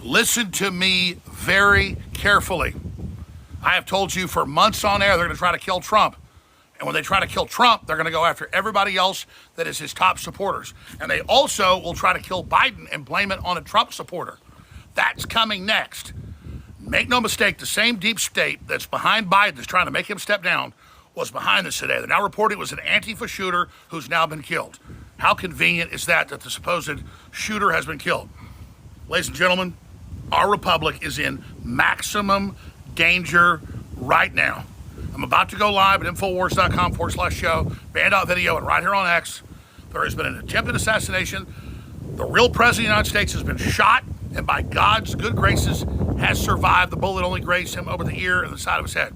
Listen to me very carefully. I have told you for months on air they're going to try to kill Trump. And when they try to kill Trump, they're going to go after everybody else that is his top supporters. And they also will try to kill Biden and blame it on a Trump supporter. That's coming next. Make no mistake, the same deep state that's behind Biden, that's trying to make him step down, was behind this today. They're now reporting it was an Antifa shooter who's now been killed. How convenient is that the supposed shooter has been killed? Ladies and gentlemen, our republic is in maximum danger right now. I'm about to go live at Infowars.com/show, band.video, and right here on X. There has been an attempted assassination. The real president of the United States has been shot, and by God's good graces has survived. The bullet only grazed him over the ear and the side of his head.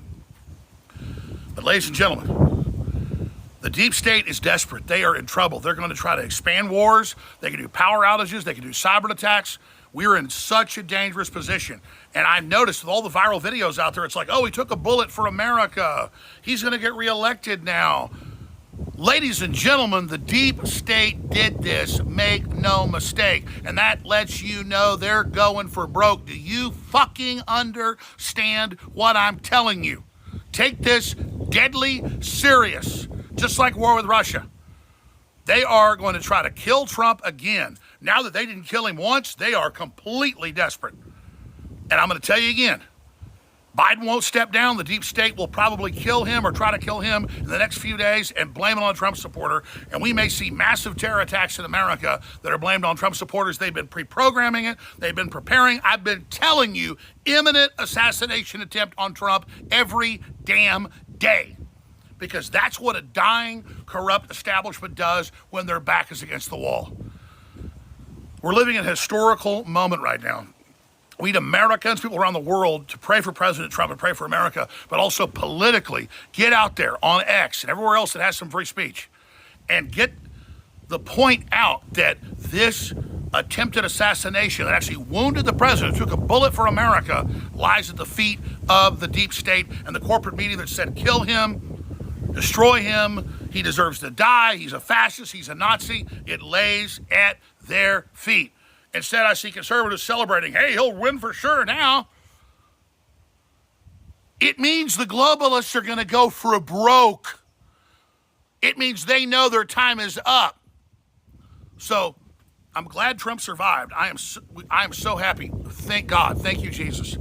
But ladies and gentlemen, the deep state is desperate. They are in trouble. They're going to try to expand wars. They can do power outages. They can do cyber attacks. We're in such a dangerous position. And I've noticed with all the viral videos out there, it's like, oh, he took a bullet for America. He's going to get reelected now. Ladies and gentlemen, the deep state did this, make no mistake. And that lets you know they're going for broke. Do you fucking understand what I'm telling you? Take this deadly serious, just like war with Russia. They are going to try to kill Trump again. Now that they didn't kill him once, they are completely desperate. And I'm going to tell you again, Biden won't step down. The deep state will probably kill him or try to kill him in the next few days and blame it on a Trump supporter. And we may see massive terror attacks in America that are blamed on Trump supporters. They've been pre-programming it. They've been preparing. I've been telling you, imminent assassination attempt on Trump every damn day. Because that's what a dying, corrupt establishment does when their back is against the wall. We're living in a historical moment right now. We need Americans, people around the world, to pray for President Trump and pray for America, but also politically get out there on X and everywhere else that has some free speech and get the point out that this attempted assassination that actually wounded the president, took a bullet for America, lies at the feet of the deep state and the corporate media that said kill him, destroy him, he deserves to die, he's a fascist, he's a Nazi. It lays at their feet. Instead, I see conservatives celebrating, hey, he'll win for sure now. It means the globalists are going to go for broke. It means they know their time is up. So I'm glad Trump survived. I am so happy. Thank God. Thank you, Jesus.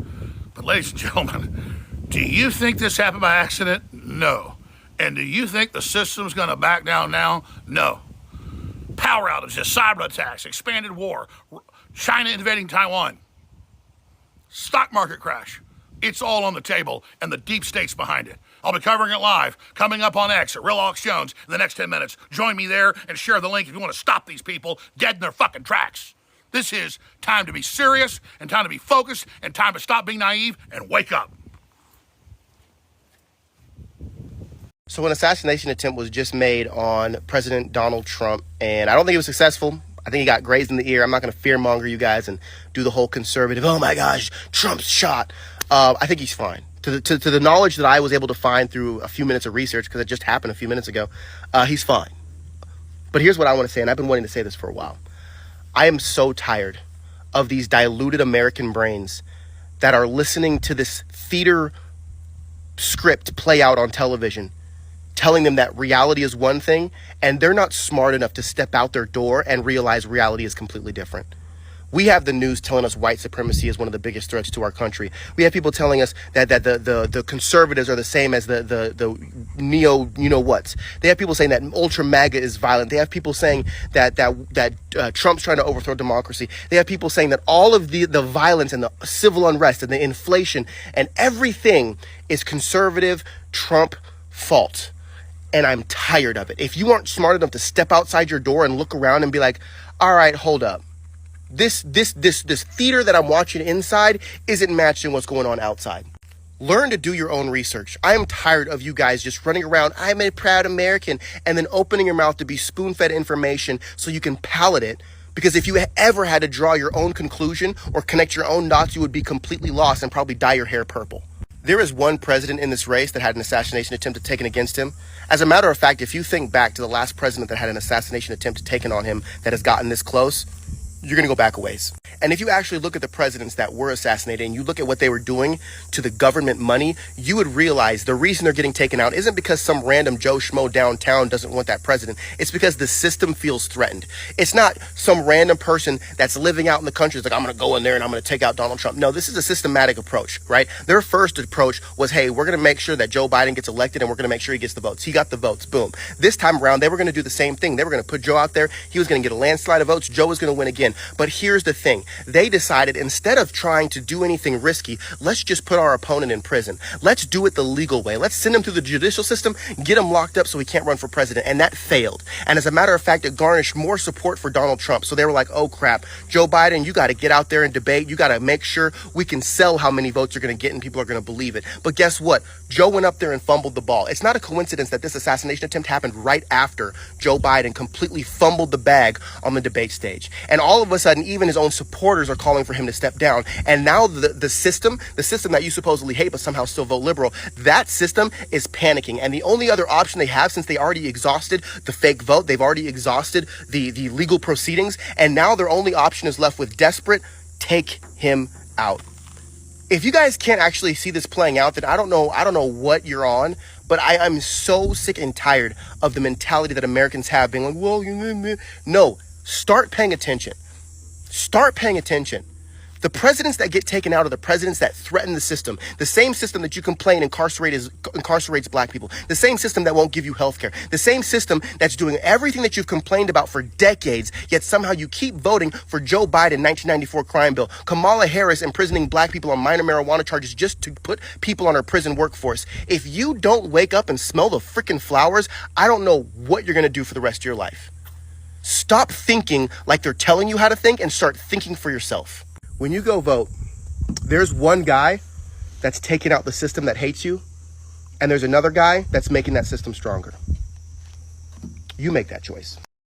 But ladies and gentlemen, do you think this happened by accident? No. And do you think the system's going to back down now? No. Power outages, cyber attacks, expanded war, China invading Taiwan, stock market crash. It's all on the table, and the deep state's behind it. I'll be covering it live, coming up on X at Real Alex Jones in the next 10 minutes. Join me there and share the link if you want to stop these people dead in their fucking tracks. This is time to be serious, and time to be focused, and time to stop being naive and wake up. So an assassination attempt was just made on President Donald Trump, and I don't think it was successful. I think he got grazed in the ear. I'm not going to fearmonger you guys and do the whole conservative, oh my gosh, Trump's shot. I think he's fine. To the knowledge that I was able to find through a few minutes of research, because it just happened a few minutes ago, he's fine. But here's what I want to say, and I've been wanting to say this for a while. I am so tired of these diluted American brains that are listening to this theater script play out on television, telling them that reality is one thing, and they're not smart enough to step out their door and realize reality is completely different. We have the news telling us white supremacy is one of the biggest threats to our country. We have people telling us that the conservatives are the same as the neo you-know-whats. They have people saying that ultra MAGA is violent. They have people saying that Trump's trying to overthrow democracy. They have people saying that all of the violence and the civil unrest and the inflation and everything is conservative Trump fault. And I'm tired of it. If you aren't smart enough to step outside your door and look around and be like, all right, hold up. This theater that I'm watching inside isn't matching what's going on outside. Learn to do your own research. I am tired of you guys just running around, I'm a proud American, and then opening your mouth to be spoon-fed information so you can palate it. Because if you ever had to draw your own conclusion or connect your own dots, you would be completely lost and probably dye your hair purple. There is one president in this race that had an assassination attempt taken against him. As a matter of fact, if you think back to the last president that had an assassination attempt taken on him that has gotten this close, you're going to go back a ways. And if you actually look at the presidents that were assassinated and you look at what they were doing to the government money, you would realize the reason they're getting taken out isn't because some random Joe Schmo downtown doesn't want that president. It's because the system feels threatened. It's not some random person that's living out in the country is like, I'm going to go in there and I'm going to take out Donald Trump. No, this is a systematic approach, right? Their first approach was, hey, we're going to make sure that Joe Biden gets elected and we're going to make sure he gets the votes. He got the votes. Boom. This time around, they were going to do the same thing. They were going to put Joe out there. He was going to get a landslide of votes. Joe was going to win again. But here's the thing. They decided instead of trying to do anything risky, let's just put our opponent in prison. Let's do it the legal way. Let's send him through the judicial system, get him locked up so he can't run for president. And that failed. And as a matter of fact, it garnished more support for Donald Trump. So they were like, oh crap, Joe Biden, you got to get out there and debate. You got to make sure we can sell how many votes you're going to get and people are going to believe it. But guess what? Joe went up there and fumbled the ball. It's not a coincidence that this assassination attempt happened right after Joe Biden completely fumbled the bag on the debate stage. And all of a sudden, even his own supporters are calling for him to step down. And now the system that you supposedly hate but somehow still vote liberal, that system is panicking. And the only other option they have, since they already exhausted the fake vote, they've already exhausted the legal proceedings, and now their only option is left with desperate, take him out. If you guys can't actually see this playing out, then I don't know what you're on, but I'm so sick and tired of the mentality that Americans have being like, well, no, start paying attention. Start paying attention. The presidents that get taken out are the presidents that threaten the system. The same system that you complain incarcerates black people. The same system that won't give you health care. The same system that's doing everything that you've complained about for decades, yet somehow you keep voting for Joe Biden 1994 crime bill, Kamala Harris imprisoning black people on minor marijuana charges just to put people on our prison workforce. If you don't wake up and smell the freaking flowers, I don't know what you're going to do for the rest of your life. Stop thinking like they're telling you how to think and start thinking for yourself. When you go vote, there's one guy that's taking out the system that hates you, and there's another guy that's making that system stronger. You make that choice.